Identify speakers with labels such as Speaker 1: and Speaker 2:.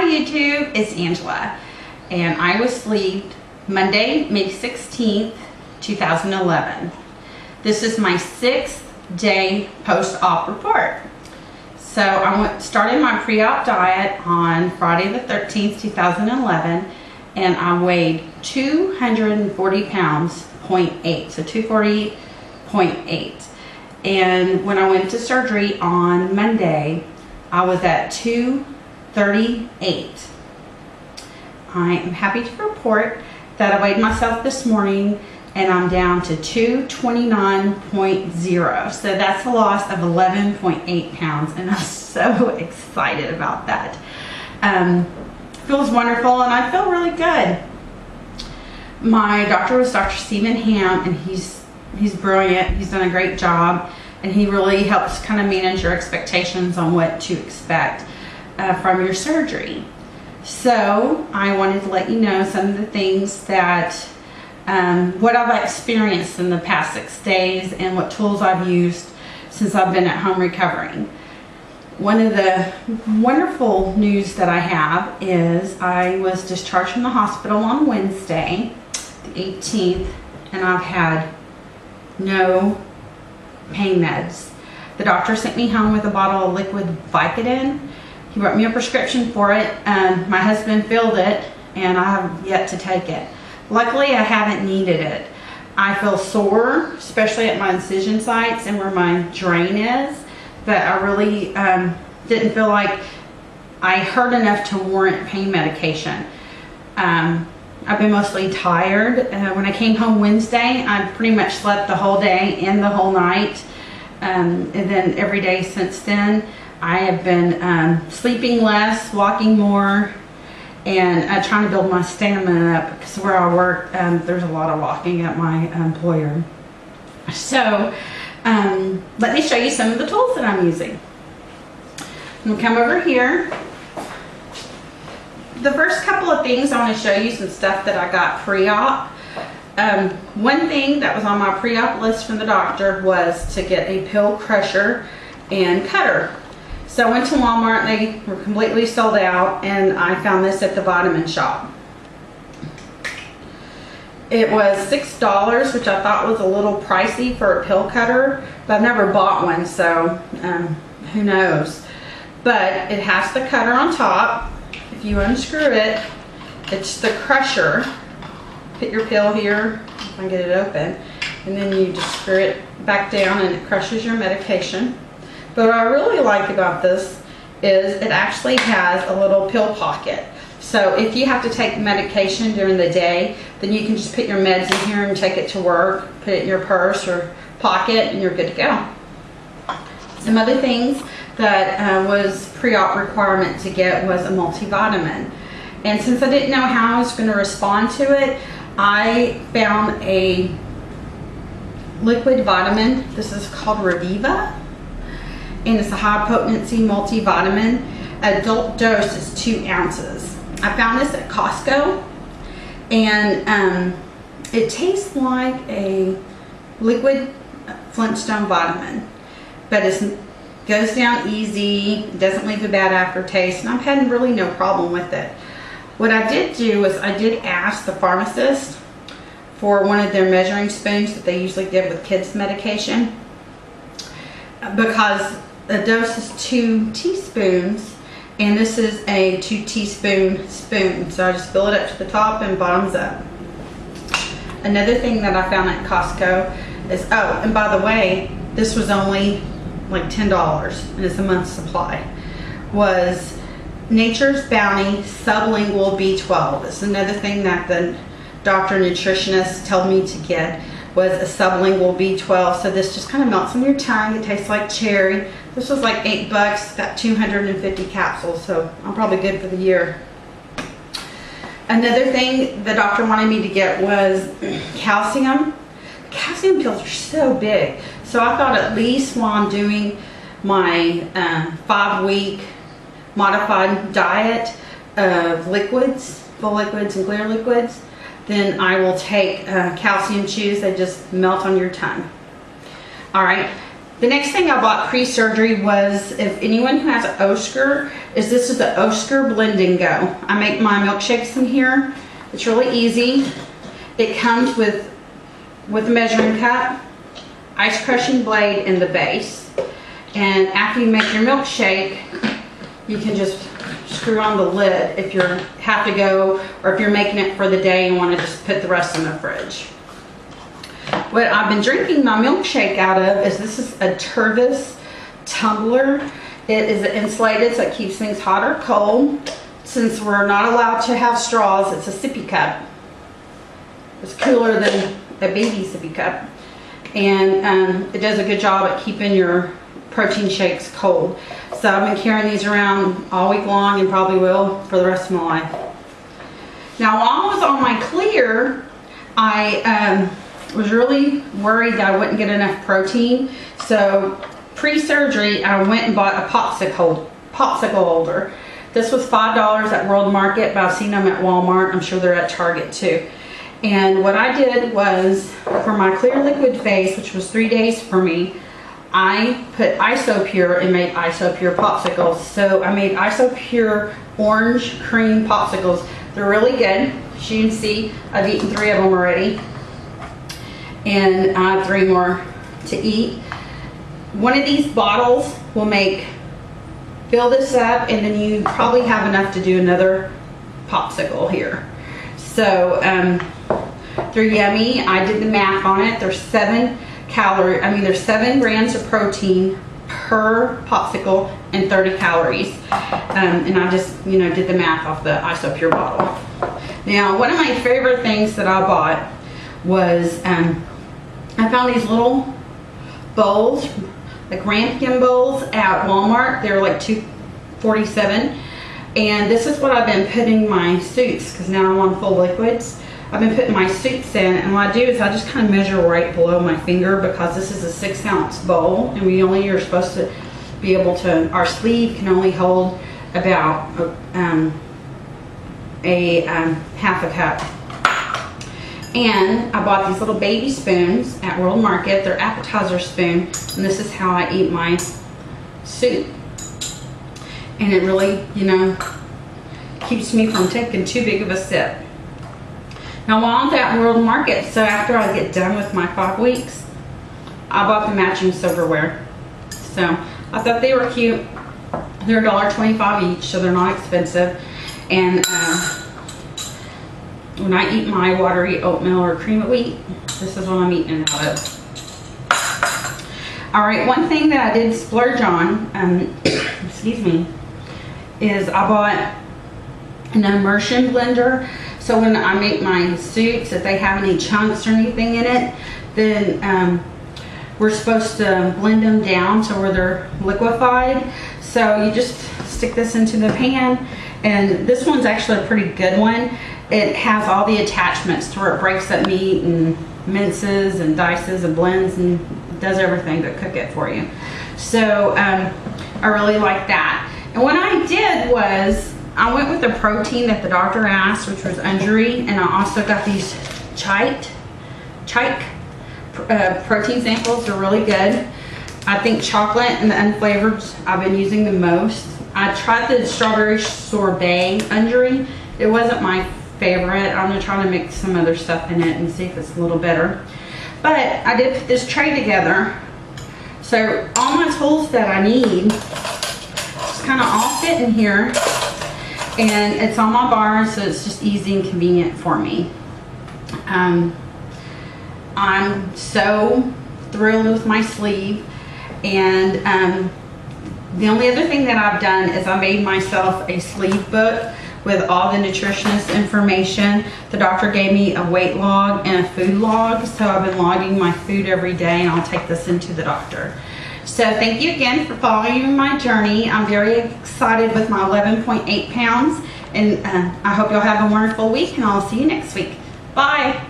Speaker 1: YouTube, it's Angela, and I was sleeved Monday, May 16th, 2011. This is my 6th day post-op report. So I started my pre-op diet on Friday the 13th, 2011, and I weighed 240 pounds, 0.8, so 240.8. And when I went to surgery on Monday, I was at 238. I am happy to report that I weighed myself this morning and I'm down to 229.0. So that's a loss of 11.8 pounds, and I'm so excited about that. Feels wonderful, and I feel really good. My doctor was Dr. Stephen Ham, and he's brilliant. He's done a great job, and he really helps kind of manage your expectations on what to expect from your surgery. So I wanted to let you know some of the things that what I've experienced in the past 6 days and what tools I've used since I've been at home recovering. One of the wonderful news that I have is I was discharged from the hospital on Wednesday, the 18th, and I've had no pain meds. The doctor sent me home with a bottle of liquid Vicodin. He wrote me a prescription for it, and my husband filled it, and I have yet to take it. Luckily, I haven't needed it. I feel sore, especially at my incision sites and where my drain is, but I really didn't feel like I hurt enough to warrant pain medication. I've been mostly tired. When I came home Wednesday, I pretty much slept the whole day and the whole night. And then every day since then, I have been sleeping less, walking more, and trying to build my stamina up, because where I work, there's a lot of walking at my employer. So let me show you some of the tools that I'm using. I'm going to come over here. The first couple of things, I want to show you some stuff that I got pre-op. One thing that was on my pre-op list from the doctor was to get a pill crusher and cutter. So I went to Walmart and they were completely sold out, and I found this at the vitamin shop. It was $6, which I thought was a little pricey for a pill cutter, but I've never bought one, so who knows. But it has the cutter on top. If you unscrew it, it's the crusher. Put your pill here, if I can get it open, and then you just screw it back down and it crushes your medication. But what I really like about this is it actually has a little pill pocket. So if you have to take medication during the day, then you can just put your meds in here and take it to work, put it in your purse or pocket, and you're good to go. Some other things that was pre-op requirement to get was a multivitamin. And since I didn't know how I was going to respond to it, I found a liquid vitamin. This is called Reviva, and it's a high potency multivitamin. Adult dose is 2 ounces. I found this at Costco, and it tastes like a liquid Flintstone vitamin, but it goes down easy, it doesn't leave a bad aftertaste, and I've had really no problem with it. What I did do is I did ask the pharmacist for one of their measuring spoons that they usually give with kids medication, because the dose is 2 teaspoons, and this is a 2 teaspoon spoon. So I just fill it up to the top and bottoms up. Another thing that I found at Costco is, oh, and by the way, this was only like $10, and it's a month's supply, was Nature's Bounty Sublingual B12. It's another thing that the doctor nutritionist told me to get, was a sublingual B12. So this just kind of melts on your tongue. It tastes like cherry. This was like $8. It's got 250 capsules, so I'm probably good for the year. Another thing the doctor wanted me to get was calcium. Calcium pills are so big, so I thought at least while I'm doing my 5-week modified diet of liquids, full liquids and clear liquids, then I will take calcium chews. They just melt on your tongue. All right, The next thing I bought pre-surgery was, if anyone who has an Oscar, this is the Oscar Blend and Go. I make my milkshakes in here. It's really easy. It comes with a measuring cup, ice crushing blade, and the base. And after you make your milkshake, you can just screw on the lid if you have to go, or if you're making it for the day and want to just put the rest in the fridge. What I've been drinking my milkshake out of is, this is a Tervis tumbler. It is insulated, so it keeps things hot or cold. Since we're not allowed to have straws, it's a sippy cup. It's cooler than a baby sippy cup. And it does a good job at keeping your protein shakes cold. So I've been carrying these around all week long, and probably will for the rest of my life. Now, while I was on my clear, I was really worried that I wouldn't get enough protein. So pre-surgery, I went and bought a popsicle holder. This was $5 at World Market, but I've seen them at Walmart. I'm sure they're at Target too. And what I did was, for my clear liquid phase, which was 3 days for me, I put Isopure and made Isopure popsicles. So I made Isopure orange cream popsicles. They're really good. As you can see, I've eaten 3 of them already, and I have 3 more to eat. One of these bottles will fill this up, and then you probably have enough to do another popsicle here. So they're yummy. I did the math on it. There's 7 grams of protein per popsicle and 30 calories. And I just, did the math off the Isopure bottle. Now, one of my favorite things that I bought was, I found these little bowls, like ramekin bowls at Walmart. They're like $2.47. And this is what I've been putting my soups, because now I'm on full liquids. I've been putting my soups in, and what I do is I just kind of measure right below my finger, because this is a 6-ounce bowl, and are supposed to be able to, our sleeve can only hold about half a cup. And I bought these little baby spoons at World Market. They're appetizer spoon, and this is how I eat my soup. And it really, keeps me from taking too big of a sip. Now, while I'm at World Market, so after I get done with my 5 weeks, I bought the matching silverware. So I thought they were cute. They're $1.25 each, so they're not expensive. And when I eat my watery oatmeal or cream of wheat, this is what I'm eating it out of. All right, one thing that I did splurge on, excuse me, is I bought an immersion blender. So when I make my soups, if they have any chunks or anything in it, then we're supposed to blend them down to where they're liquefied. So you just stick this into the pan, and this one's actually a pretty good one. It has all the attachments to where it breaks up meat and minces and dices and blends and does everything but cook it for you. So I really like that. And what I did was, I went with the protein that the doctor asked, which was Undri, and I also got these Chike protein samples. They're really good. I think chocolate and the unflavored I've been using the most. I tried the strawberry sorbet Undri. It wasn't my favorite. I'm gonna try to mix some other stuff in it and see if it's a little better. But I did put this tray together, so all my tools that I need just kind of all fit in here. And it's on my bar, so it's just easy and convenient for me. I'm so thrilled with my sleeve. And the only other thing that I've done is I made myself a sleeve book with all the nutritionist information. The doctor gave me a weight log and a food log, so I've been logging my food every day, and I'll take this into the doctor. So thank you again for following my journey. I'm very excited with my 11.8 pounds, and I hope you'll have a wonderful week, and I'll see you next week. Bye.